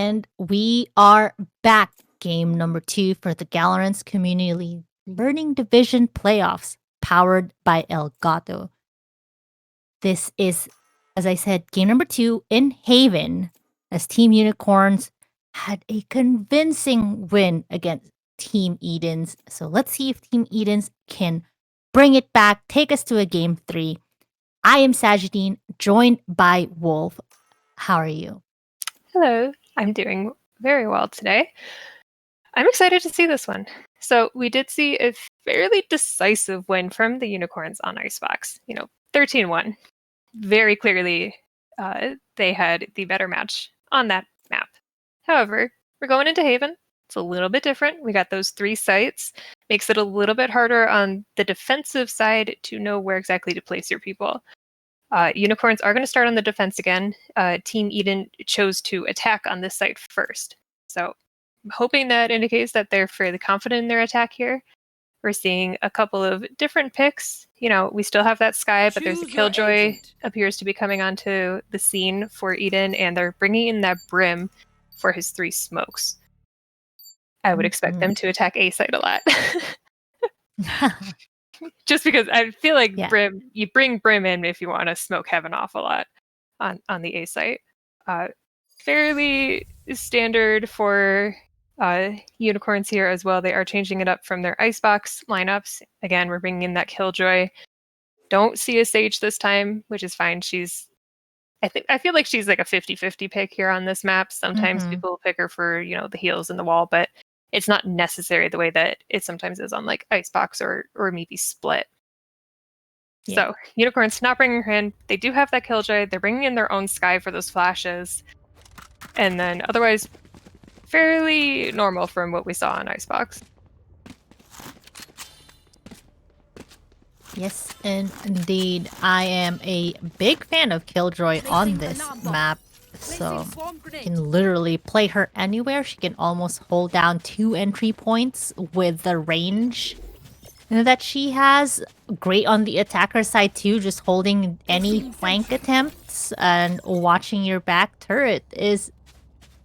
And we are back. Game number 2 for the Galorants Community Learning Division Playoffs, powered by El Gato. This is, as I said, game number 2 in Haven, as Team Unicorns had a convincing win against Team Edens. So let's see if Team Edens can bring it back, take us to a game 3. I am Sajidine, joined by Wolf. How are you? Hello, I'm doing very well today. I'm excited to see this one. So we did see a fairly decisive win from the Unicorns on Icebox. 13-1. Very clearly, they had the better match on that map. However, we're going into Haven. It's a little bit different. We got those 3 sites. Makes it a little bit harder on the defensive side to know where exactly to place your people. Unicorns are going to start on the defense again. Team Eden chose to attack on this site first. So I'm hoping that indicates that they're fairly confident in their attack here. We're seeing a couple of different picks. We still have that Sky, but there's a Killjoy appears to be coming onto the scene for Eden, and they're bringing in that Brim for his 3 smokes. I would expect them to attack A site a lot. Just because I feel like Brim, you bring Brim in if you want to smoke Heaven off a lot on the A site. Fairly standard for Unicorns here as well. They are changing it up from their Icebox lineups. Again, we're bringing in that Killjoy. Don't see a Sage this time, which is fine. I feel like she's like a 50-50 pick here on this map. Sometimes people pick her for, the heals in the wall, but it's not necessary the way that it sometimes is on like Icebox or maybe Split. Yeah. So Unicorns not bringing her in. They do have that Killjoy. They're bringing in their own Sky for those flashes. And then otherwise, fairly normal from what we saw on Icebox. Yes, indeed. I am a big fan of Killjoy on this map. So you can literally play her anywhere. She can almost hold down 2 entry points with the range that she has. Great on the attacker side too, just holding any flank attempts and watching your back. Turret is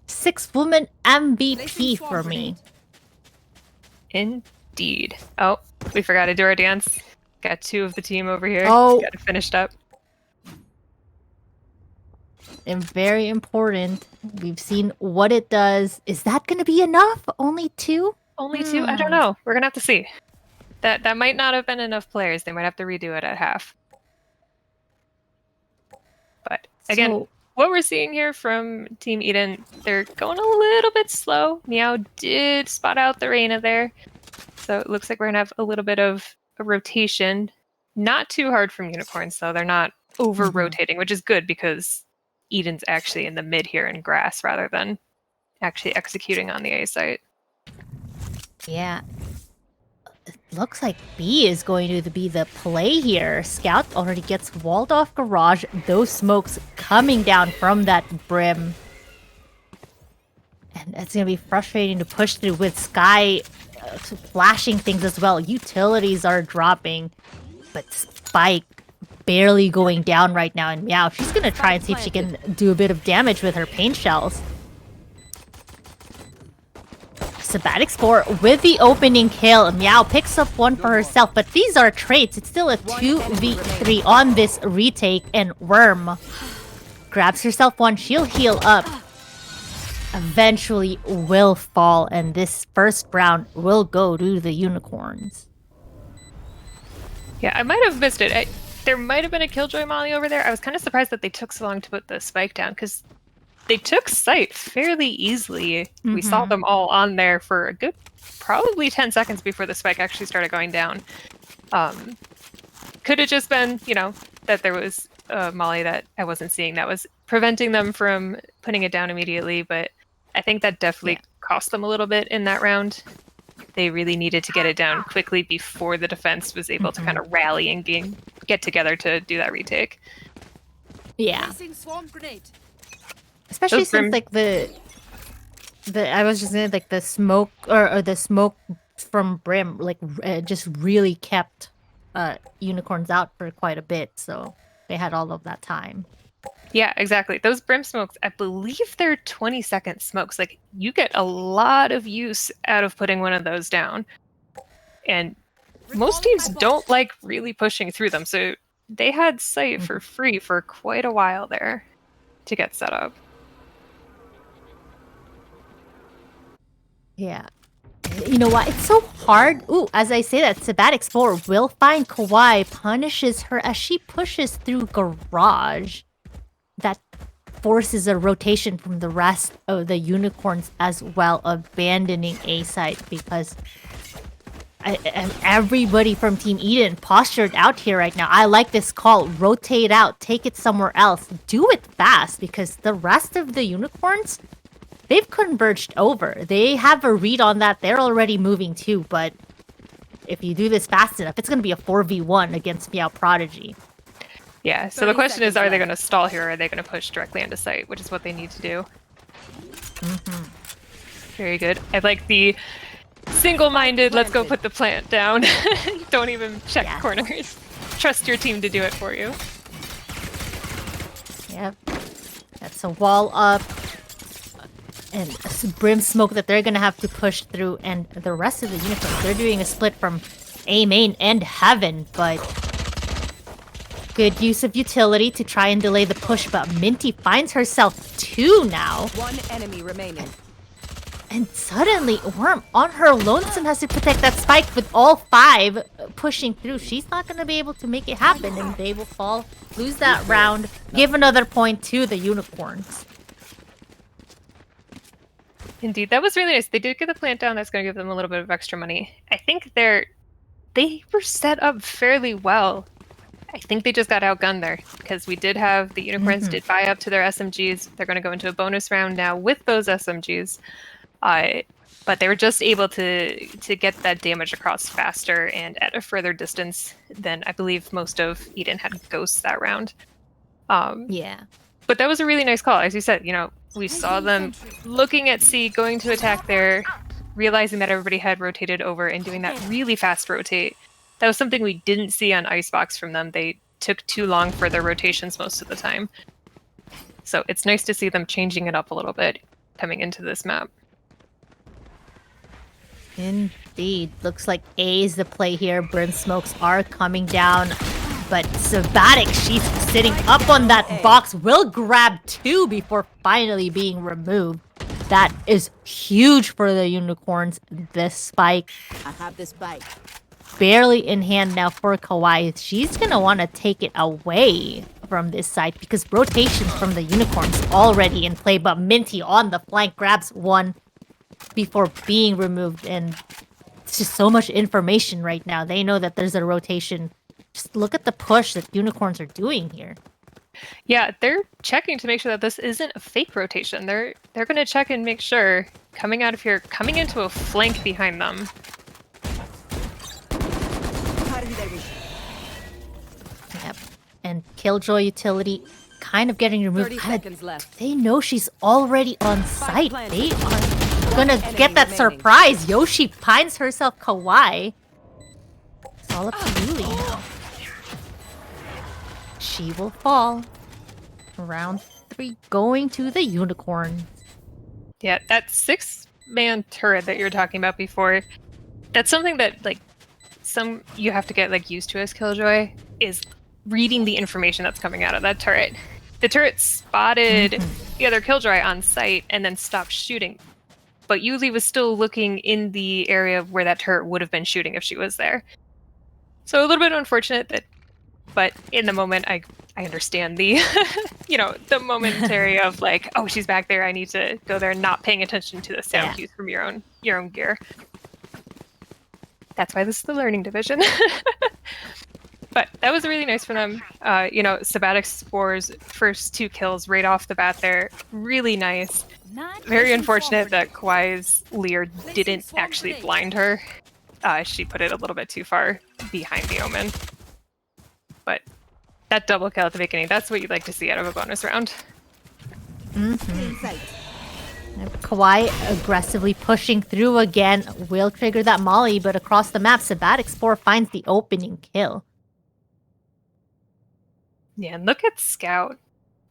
6-woman MVP for me. Indeed. Oh, we forgot to do our dance. Got 2 of the team over here. Oh, got it finished up. And very important. We've seen what it does. Is that going to be enough? Only 2? Only 2? I don't know. We're going to have to see. That might not have been enough players. They might have to redo it at half. But again, what we're seeing here from Team Eden, they're going a little bit slow. Meow did spot out the Reyna there. So it looks like we're going to have a little bit of a rotation. Not too hard from Unicorns, though. They're not over-rotating, which is good because Eden's actually in the mid here in grass rather than actually executing on the A site. Yeah. It looks like B is going to be the play here. Scout already gets walled off garage. Those smokes coming down from that Brim. And it's going to be frustrating to push through with Sky flashing things as well. Utilities are dropping. But Spike barely going down right now, and Meow, she's gonna try and see if she can do a bit of damage with her paint shells. Sabatic score with the opening kill. Meow picks up 1 for herself, but these are traits. It's still a 2v3 on this retake, and Worm grabs herself 1. She'll heal up. Eventually will fall, and this first round will go to the Unicorns. Yeah, I might have missed it. There might have been a Killjoy molly over there. I was kind of surprised that they took so long to put the Spike down because they took site fairly easily. We saw them all on there for a good probably 10 seconds before the Spike actually started going down. Could have just been, that there was a molly that I wasn't seeing that was preventing them from putting it down immediately, but I think that definitely cost them a little bit in that round. They really needed to get it down quickly before the defense was able to kind of rally and get together to do that retake. Yeah. Especially since like the I was just saying like the smoke or the smoke from Brim like just really kept Unicorns out for quite a bit, so they had all of that time. Yeah, exactly. Those brim smokes, I believe they're 20-second smokes. Like, you get a lot of use out of putting one of those down. And most teams don't like really pushing through them, so they had sight for free for quite a while there to get set up. Yeah. You know what? It's so hard. Ooh, as I say that, Sabatic's 4 will find Kawaii, punishes her as she pushes through Garage. That forces a rotation from the rest of the unicorns as well, abandoning A site because everybody from Team Eden postured out here right now. I like this call. Rotate out, take it somewhere else. Do it fast because the rest of the unicorns, they've converged over. They have a read on that. They're already moving too, but if you do this fast enough, it's going to be a 4v1 against Meow Prodigy. Yeah, so the question is, are they going to stall here or are they going to push directly into site, which is what they need to do. Very good. I like the single-minded, let's go put the plant down. Don't even check corners. Trust your team to do it for you. Yep. That's a wall up. And brim smoke that they're going to have to push through. And the rest of the unicorns, they're doing a split from A main and Heaven, but good use of utility to try and delay the push, but Minty finds herself 2 now. One enemy remaining. And suddenly, Worm on her lonesome has to protect that spike with all 5 pushing through. She's not going to be able to make it happen, and they will fall, lose that round, give another point to the unicorns. Indeed, that was really nice. They did get the plant down. That's going to give them a little bit of extra money. I think they were set up fairly well. I think they just got outgunned there because we did have the unicorns did buy up to their SMGs. They're going to go into a bonus round now with those SMGs. But they were just able to get that damage across faster and at a further distance than I believe most of Eden had ghosts that round. Yeah. But that was a really nice call. As you said, we saw them looking at C, going to attack there, realizing that everybody had rotated over and doing that really fast rotate. That was something we didn't see on Icebox from them. They took too long for their rotations most of the time. So it's nice to see them changing it up a little bit coming into this map. Indeed. Looks like A is the play here. Brim smokes are coming down. But Sabatic, she's sitting up on that box, will grab 2 before finally being removed. That is huge for the unicorns. This spike. I have this spike. Barely in hand now for Kawaii. She's gonna want to take it away from this side because rotations from the unicorns already in play, but Minty on the flank grabs 1 before being removed, and it's just so much information right now. They know that there's a rotation. Just look at the push that unicorns are doing here. Yeah, they're checking to make sure that this isn't a fake rotation. They're going to check and make sure coming out of here, coming into a flank behind them. Yep. And Killjoy utility kind of getting removed. 30 seconds left. They know she's already on site. They are gonna get that surprise. Yoshi pines herself Kawaii. It's all up to Yuli now. She will fall. Round 3 going to the unicorn. Yeah, that 6-man turret that you were talking about before, that's something that you have to get used to as Killjoy, is reading the information that's coming out of that turret. The turret spotted the other Killjoy on site and then stopped shooting. But Yuli was still looking in the area where that turret would have been shooting if she was there. So a little bit unfortunate but in the moment, I understand the, the momentary of oh, she's back there. I need to go there, and not paying attention to the sound cues from your own gear. That's why this is the learning division. But that was really nice for them. Sabatic Spore's first 2 kills right off the bat there. Really nice. Very unfortunate that Kawaii's Leer didn't actually blind her. She put it a little bit too far behind the Omen. But that double kill at the beginning, that's what you'd like to see out of a bonus round. Kawaii aggressively pushing through again. Will trigger that molly, but across the map, Sabatic Spore finds the opening kill. Yeah, and look at Scout.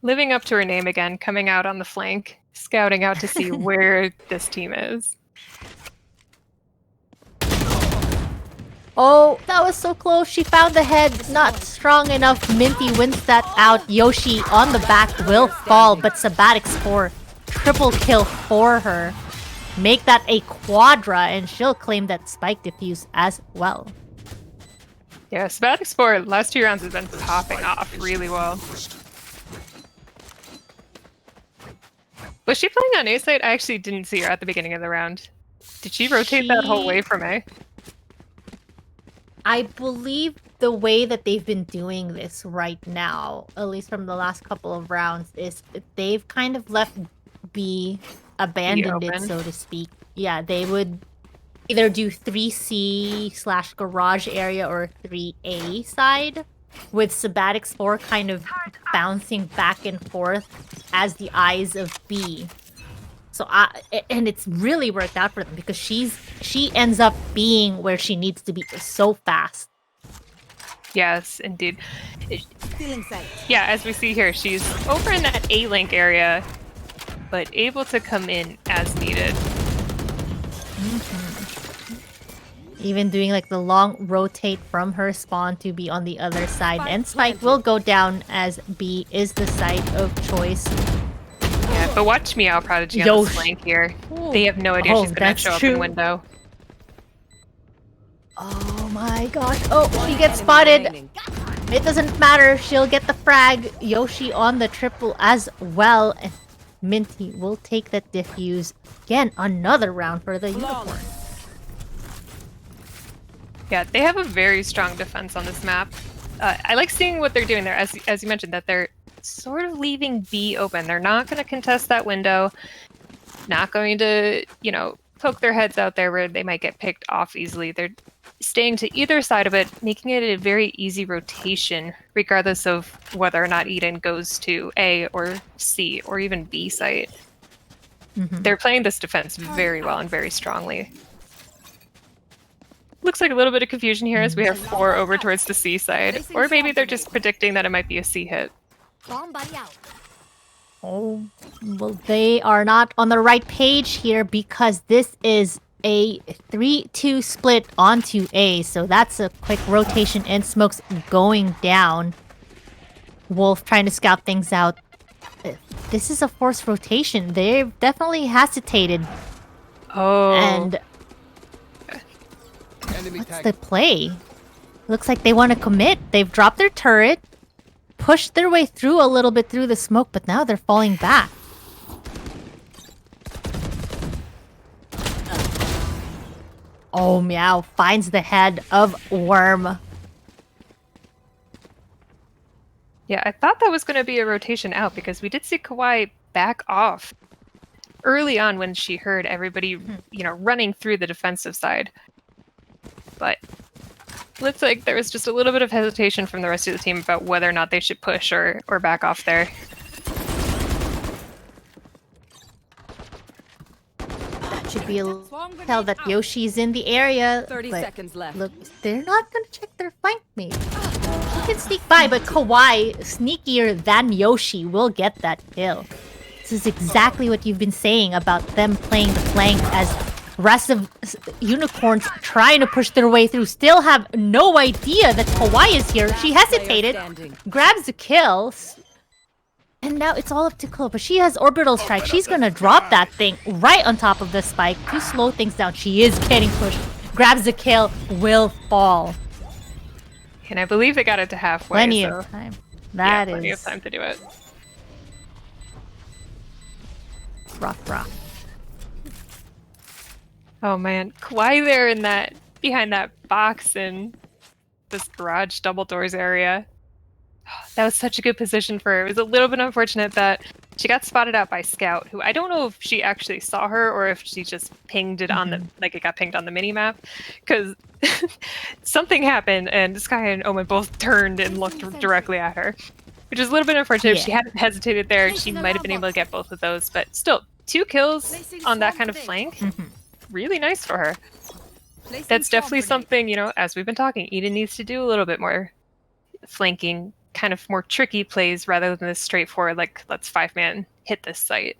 living up to her name again, coming out on the flank, scouting out to see where this team is. Oh, that was so close. She found the head. Not strong enough. Minty wins that out. Yoshi on the back will fall, but Sabatic Spore triple kill for her. Make that a quadra, and she'll claim that spike defuse as well. Yeah, Sabatic Spore, last 2 rounds has been popping off really well. Was she playing on A side? I actually didn't see her at the beginning of the round. Did she rotate that whole way from A? I believe the way that they've been doing this right now, at least from the last couple of rounds, is they've kind of left B, abandoned it, so to speak. Yeah, they would either do 3C/garage area or 3A side, with Sabatic Spore kind of bouncing back and forth as the eyes of B. So and it's really worked out for them because she ends up being where she needs to be so fast. Yes, indeed. Feeling sight. Yeah, as we see here, she's over in that A-link area, but able to come in as needed. Even doing like the long rotate from her spawn to be on the other side. And Spike will go down as B is the site of choice. Yeah, but watch Meow Prodigy on the flank here. They have no idea she's gonna show up in window. Oh my gosh. Oh, she gets spotted. It doesn't matter. She'll get the frag. Yoshi on the triple as well. And Minty will take that diffuse. Again, another round for the unicorn. Yeah, they have a very strong defense on this map. I like seeing what they're doing there, as you mentioned, that they're sort of leaving B open. They're not going to contest that window. Not going to, poke their heads out there where they might get picked off easily. They're staying to either side of it, making it a very easy rotation, regardless of whether or not Eden goes to A or C or even B site. They're playing this defense very well and very strongly. Looks like a little bit of confusion here as we have 4 over towards the C side. Or maybe they're just predicting that it might be a C hit. Oh, well, they are not on the right page here because this is a 3-2 split onto A. So that's a quick rotation and smokes going down. Wolf trying to scout things out. This is a forced rotation. They've definitely hesitated. Oh. And what's the play? Looks like they want to commit. They've dropped their turret, pushed their way through a little bit through the smoke, but now they're falling back. Oh, Meow finds the head of Worm. Yeah, I thought that was going to be a rotation out because we did see Kawaii back off early on when she heard everybody, running through the defensive side. But looks like there was just a little bit of hesitation from the rest of the team about whether or not they should push or back off there. That should be a tell that Yoshi's in the area. 30 seconds left. Look, they're not gonna check their flank, maybe. She can sneak by, but Kawaii, sneakier than Yoshi, will get that kill. This is exactly what you've been saying about them playing the flank as rest of unicorns trying to push their way through. Still have no idea that Kawaii is here. She hesitated, grabs the kill, and now it's all up to Chloe. But she has orbital strike. She's gonna drop that thing right on top of the spike to slow things down. She is getting pushed. Grabs the kill, will fall. And I believe they got it to halfway. Plenty of time. That is plenty of time to do it. rough. Oh man, Kawaii there in that behind that box in this garage double doors area. That was such a good position for her. It was a little bit unfortunate that she got spotted out by Scout, who I don't know if she actually saw her or if she just pinged it on the it got pinged on the mini map, because something happened and Sky and Omen both turned and looked directly at her, which is a little bit unfortunate. If she hadn't hesitated there, she might have been able to get both of those. But still, 2 kills on that kind of flank. Really nice for her. That's definitely something, as we've been talking, Eden needs to do a little bit more flanking kind of more tricky plays rather than the straightforward, like, let's 5-man hit this site.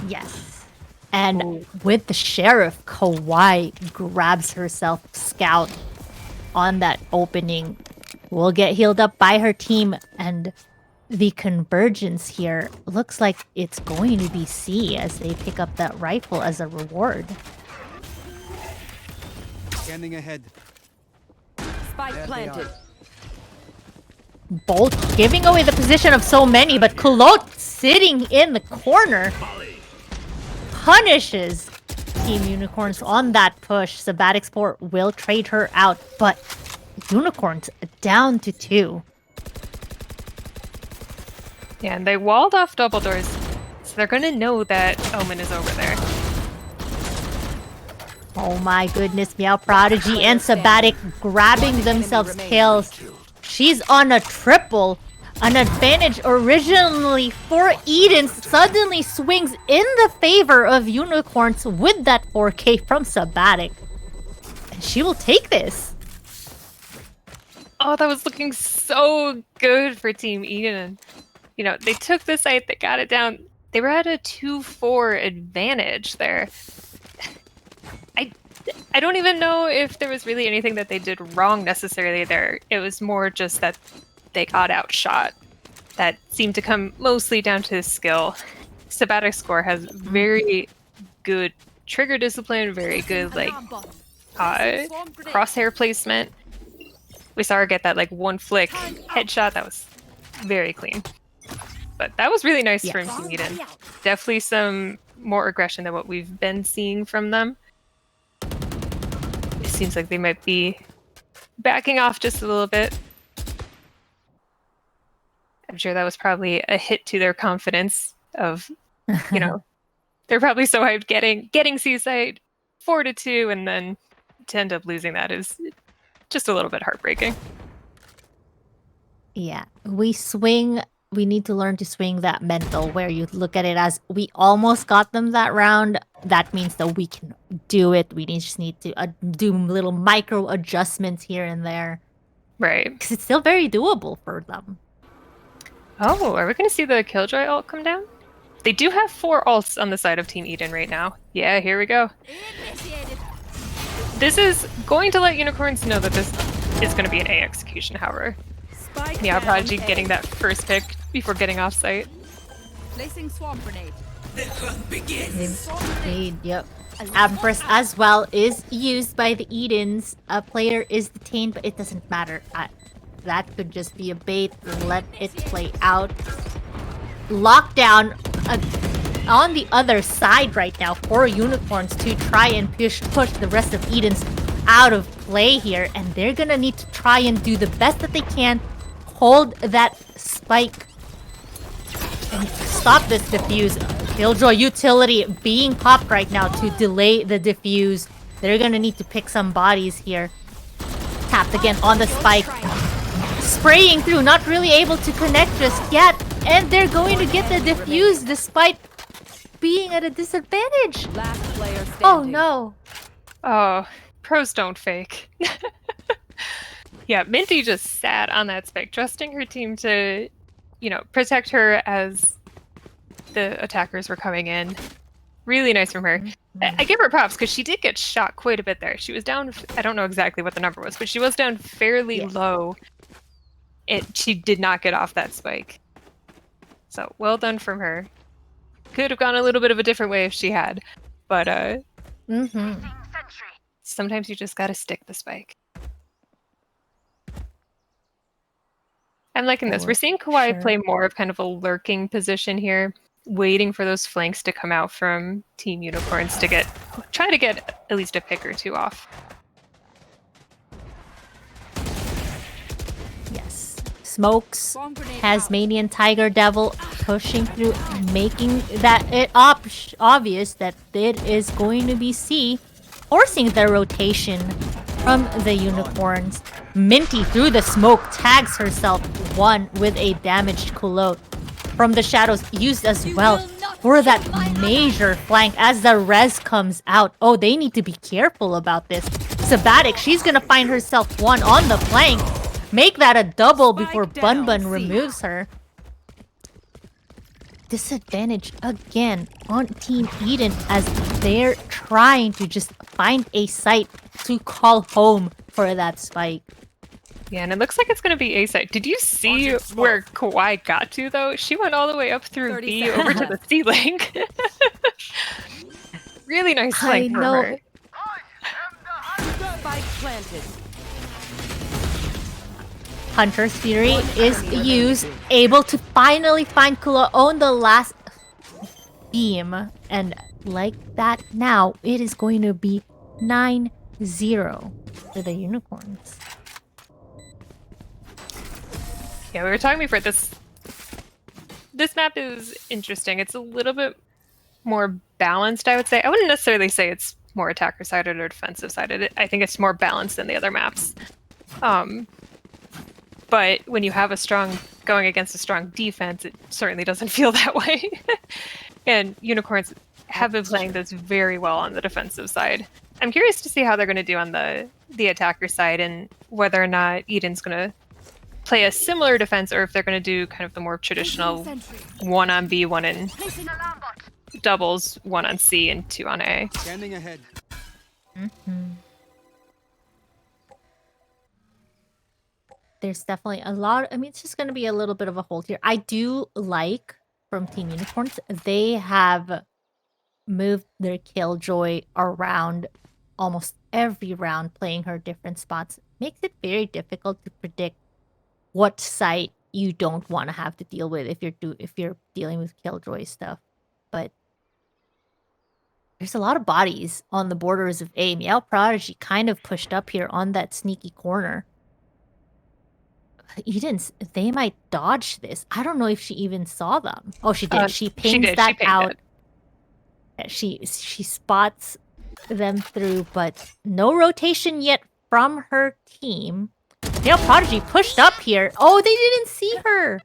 Yes. And with the Sheriff, Kawhi grabs herself Scout on that opening. Will get healed up by her team, and the convergence here looks like it's going to be C as they pick up that rifle as a reward. Scanning ahead. Spike planted. Bolt giving away the position of so many, but Kulot sitting in the corner punishes Team Unicorns on that push. Sabatic Sport will trade her out, but Unicorns down to 2. Yeah, and they walled off double doors, so they're gonna know that Omen is over there. Oh my goodness, Meow Prodigy and Sabatic grabbing themselves kills. She's on a triple. An advantage originally for Eden suddenly swings in the favor of Unicorns with that 4K from Sabatic. And she will take this. Oh, that was looking so good for Team Eden. You know, they took the site, they got it down. They were at a 2-4 advantage there. I don't even know if there was really anything that they did wrong necessarily there. It was more just that they got outshot. That seemed to come mostly down to skill. Sabatic Score has very good trigger discipline, very good like crosshair placement. We saw her get that like one flick headshot. That was very clean. But that was really nice from Team Eden. Definitely some more aggression than what we've been seeing from them. It seems like they might be backing off just a little bit. I'm sure that was probably a hit to their confidence of, you know, they're probably so hyped getting Seaside 4-2, and then to end up losing that is just a little bit heartbreaking. Yeah, we need to learn to swing that mental where you look at it as we almost got them that round. That means that we can do it. We just need to do little micro adjustments here and there. Right. Because it's still very doable for them. Oh, are we going to see the Killjoy ult come down? They do have 4 ults on the side of Team Eden right now. Yeah, here we go. This is going to let Unicorns know that this is going to be an A execution, however. Meow Prodigy getting that first pick before getting off site. Placing swarm grenade. The hunt begins. Yep. Empress as well is used by the Edens. A player is detained, but it doesn't matter. That could just be a bait. Let it play out. Lockdown on the other side right now for Unicorns to try and push the rest of Edens out of play here. And they're gonna need to try and do the best that they can. Hold that spike and stop this diffuse. Killjoy utility being popped right now to delay the diffuse. They're gonna need to pick some bodies here. Tapped again on the spike. Spraying through, not really able to connect just yet. And they're going to get the diffuse despite being at a disadvantage. Last player standing. Oh no. Oh, pros don't fake. Yeah, Minty just sat on that spike, trusting her team to, you know, protect her as the attackers were coming in. Really nice from her. I give her props because she did get shot quite a bit there. She was down, I don't know exactly what the number was, but she was down fairly low. She did not get off that spike. So, well done from her. Could have gone a little bit of a different way if she had. But, sometimes you just gotta stick the spike. I'm liking this. We're seeing Kawhi play more of kind of a lurking position here, waiting for those flanks to come out from Team Unicorns to try to get at least a pick or two off. Yes. Smokes, Tasmanian Tiger Devil pushing through, making that it obvious that it is going to be C, forcing the rotation from the Unicorns. Minty through the smoke tags herself one with a damaged culotte from the shadows, used as well for that major flank as the res comes out. Oh, they need to be careful about this. Sabatic, she's gonna find herself one on the flank. make that a double before Spike Bun down, Bun C. removes her. Disadvantage again on Team Eden as they're trying to just find a site to call home for that spike. Yeah, and it looks like it's going to be A side. Did you see where Kawhi got to, though? She went all the way up through 30 B seconds over to the left. C link. Really nice I flank from know. her. Spike planted. Hunter's Fury is enemy used, remaining. able to finally find Kula on the last beam. And like that now, it is going to be 9-0 for the Unicorns. Yeah, we were talking before. This map is interesting. It's a little bit more balanced, I would say. I wouldn't necessarily say it's more attacker-sided or defensive-sided. I think it's more balanced than the other maps. But when you have going against a strong defense, it certainly doesn't feel that way. And Unicorns have been playing this very well on the defensive side. I'm curious to see how they're going to do on the attacker side and whether or not Eden's going to play a similar defense or if they're going to do kind of the more traditional 1 on B, 1 in doubles, 1 on C, and 2 on A. Scanning ahead. There's definitely a lot. I mean, it's just going to be a little bit of a hold here. I do like from Team Unicorns, they have moved their Killjoy around almost every round, playing her different spots. Makes it very difficult to predict what site you don't want to have to deal with if you're dealing with Killjoy stuff. But there's a lot of bodies on the borders of A. Meow Prodigy kind of pushed up here on that sneaky corner. They might dodge this. I don't know if she even saw them. Oh, she did. She pings did. that She pinged out. it. She spots them through, but no rotation yet from her team. Meow Prodigy pushed up here. Oh, they didn't see her.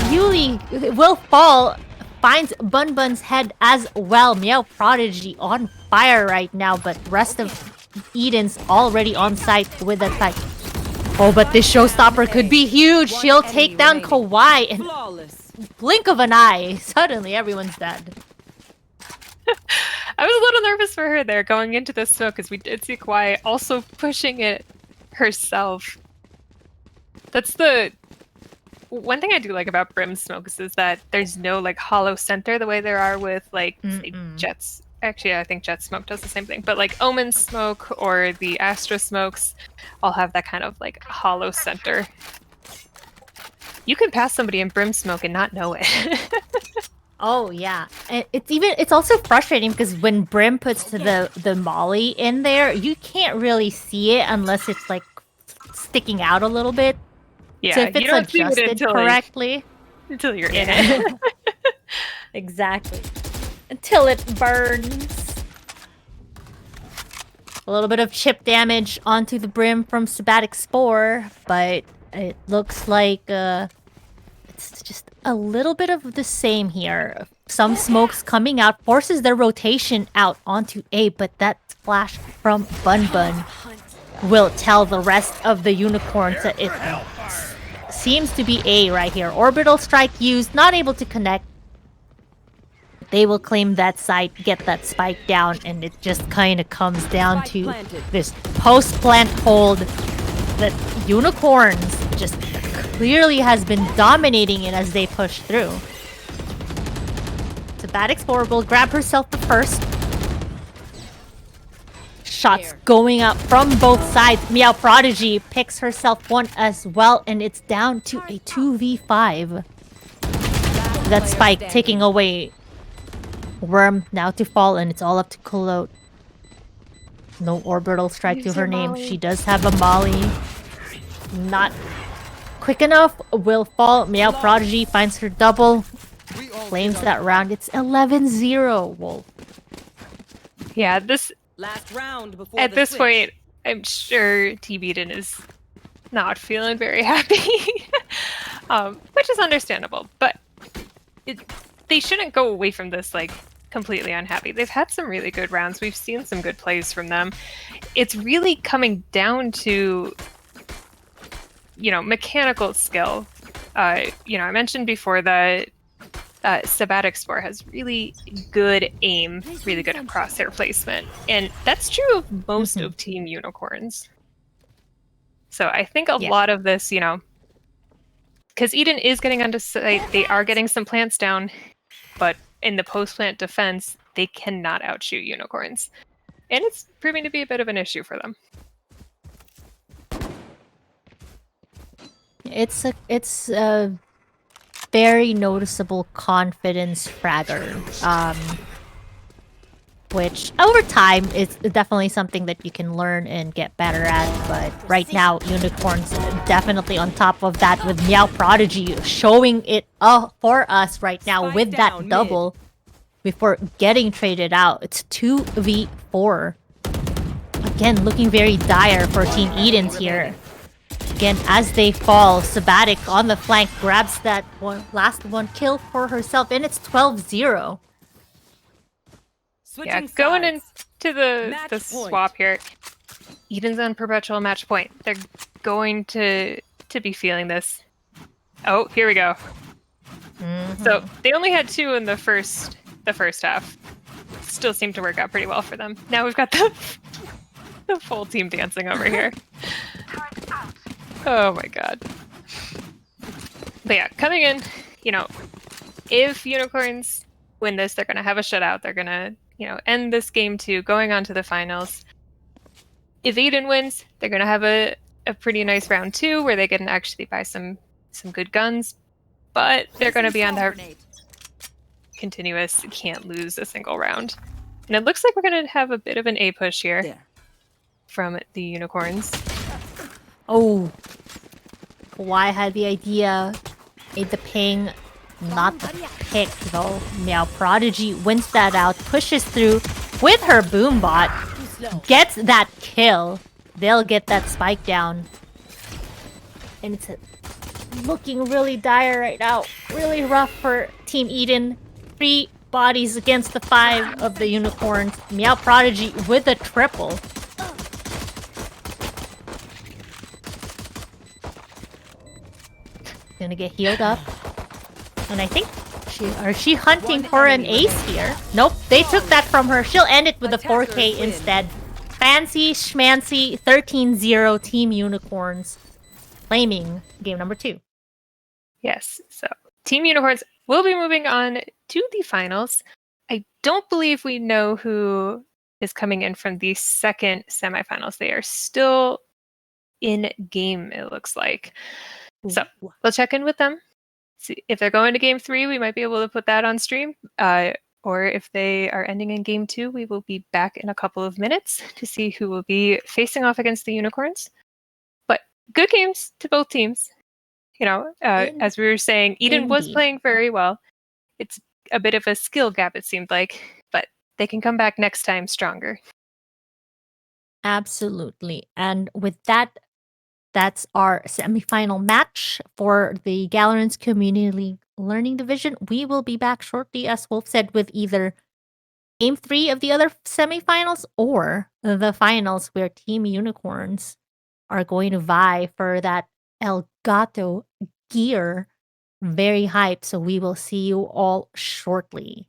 Yuli will fall. Finds Bun Bun's head as well. Meow Prodigy on fire right now, but rest of Eden's already on site with that fight. Oh, but this showstopper could be huge. She'll take down Kawhi in Flawless. blink of an eye. Suddenly, everyone's dead. I was a little nervous for her there going into the smoke because we did see Kawhi also pushing it herself. That's the one thing I do like about Brim smokes is that there's no like hollow center the way there are with like say, Jets. Actually, I think Jet smoke does the same thing, but like Omen smoke or the Astra smokes all have that kind of like hollow center. You can pass somebody in Brim smoke and not know it. Oh yeah, and it's also frustrating because when Brim puts the molly in there, you can't really see it unless it's like sticking out a little bit. Yeah, so if it's you don't see it adjusted until, correctly, until you're in it. exactly, until it burns. A little bit of chip damage onto the Brim from Sabbatic Spore, but it looks like it's just a little bit of the same here. Some smokes coming out forces their rotation out onto A, but that flash from Bun Bun will tell the rest of the Unicorns that it seems to be A right here. Orbital strike used, not able to connect. They will claim that site, get that spike down, and it just kind of comes down Spike to planted. this post-plant hold that Unicorns just clearly has been dominating it as they push through. Sabbatic Spore will grab herself the first. Shots going up from both sides. Meow Prodigy picks herself one as well, and it's down to a 2v5. That spike taking away Worm now to fall, and it's all up to Colote. No orbital strike to her name. She does have a molly. Not quick enough. Will fall. Meow Prodigy finds her double. Claims that round. It's 11-0, Wolf. Yeah, Last round before at the this switch. point, I'm sure Team Eden is not feeling very happy, which is understandable. But they shouldn't go away from this like completely unhappy. They've had some really good rounds. We've seen some good plays from them. It's really coming down to mechanical skill. I mentioned before that Sabbatic Spore has really good aim, really good crosshair placement, and that's true of most of Team Unicorns. So I think a lot of this, because Eden is getting onto site, they are getting some plants down, but in the post-plant defense, they cannot outshoot Unicorns. And it's proving to be a bit of an issue for them. It's a very noticeable confidence fragger, which over time is definitely something that you can learn and get better at. But right now, Unicorn's definitely on top of that with Meow Prodigy showing it for us right now Spike with that down double before getting traded out. It's 2v4. Again, looking very dire for Team Eden's here. Again, as they fall, Sabbatic on the flank grabs that last one kill for herself, and it's 12-0. Yeah, going into the swap here, Eden's on perpetual match point. They're going to be feeling this. Oh, here we go. So they only had 2 in the first half. Still seemed to work out pretty well for them. Now we've got the full team dancing over here. Oh my god. But yeah, coming in, if Unicorns win this, they're going to have a shutout. They're going to, end this game 2, going on to the finals. If Eden wins, they're going to have a pretty nice round 2 where they can actually buy some good guns. But they're going to be on their continuous, can't lose a single round. And it looks like we're going to have a bit of an A push here from the Unicorns. Oh, Kawhi had the idea, made the ping, not the pick though. Meow Prodigy wins that out, pushes through with her boombot, gets that kill. They'll get that spike down. And it's looking really dire right now. Really rough for Team Eden. 3 bodies against the 5 of the Unicorns. Meow Prodigy with a triple. Gonna get healed up. And I think she hunting for an ace here? Nope, they took that from her. She'll end it with a 4K instead. Fancy schmancy 13-0 Team Unicorns claiming game number 2. Yes, so Team Unicorns will be moving on to the finals. I don't believe we know who is coming in from the second semifinals. They are still in game, it looks like. So we'll check in with them. See if they're going to game 3, we might be able to put that on stream. Or if they are ending in game 2, we will be back in a couple of minutes to see who will be facing off against the Unicorns. But good games to both teams. As we were saying, Eden was playing very well. It's a bit of a skill gap, it seemed like, but they can come back next time stronger. Absolutely. And with that, that's our semifinal match for the Galorants Community League Learning Division. We will be back shortly, as Wolf said, with either Game 3 of the other semifinals or the finals where Team Unicorns are going to vie for that Elgato gear. Very hyped, so we will see you all shortly.